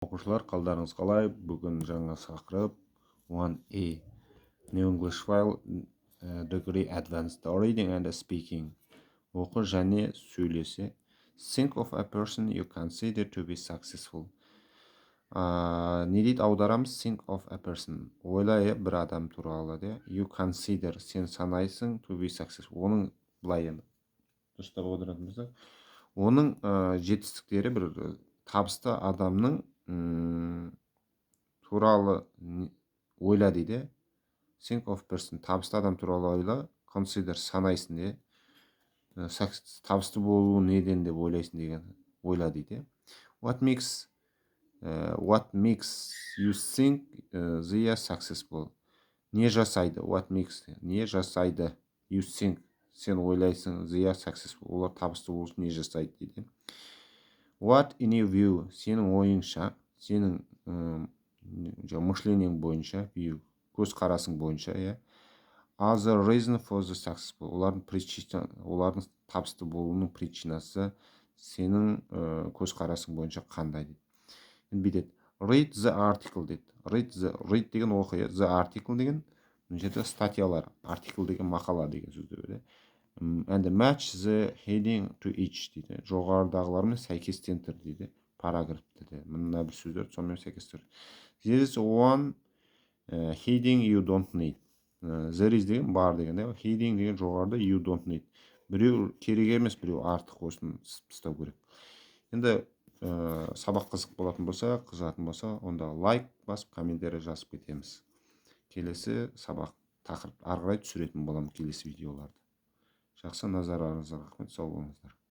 Оқушылар, қалдарыңыз қалай? Бүгін жаңа сақырып 1A New English File Degree Advanced Reading and Speaking оқы және сөйлесе. Think of a person you consider to be successful. Не дейді аударамыз? Think of a person. Ойлай бір адам туралы де. You consider, сен санайсың, to be successful. Оның былай енді дұрыстап аударатын болсақ, оның жетістіктері бір табысты адамның туралы ойла дейді. Think of person, табысты адам туралы ойла. Consider, санайсың де. Табысты болу неден деп ойлайсың деген ойла дейді. What makes you think they are successful? Не жасайды? What makes, не жасайды? You think, сен ойлайсың, they are successful, олар табысты болу үшін не жасайды дейді. What in your view, сенің ойыңша, сенің мышлениең бойынша, view, көз қарасың бойынша, are the reason for the successful, олардың табысты болуының причинасы сенің көз қарасың бойынша қандай дейді. Енді бүйтеді. Read the article дейді. Read деген оқы, the article деген мына жерде статьялар, article деген мақала деген сөздер де. And match the heading to each дейді. Жоғарыдағылармен сәйкестендір дейді. Параграфты де. Мына бір сөздер сонымен сәйкестендір. There is one heading you don't need. There is деген бар деген. Heading деген жоғарыда, you don't need. Біреу керек емес, біреу артық, осын тастау керек. Енді сабақ қызық болатын болса, қызатын болса, онда лайк басып, комментарий жазып кетеміз. Келесі сабақ тақырып ары қарай түсіретін боламын келесі видеоларды. Жақсы, назарларыңызға рахмет, сау болыңыздар.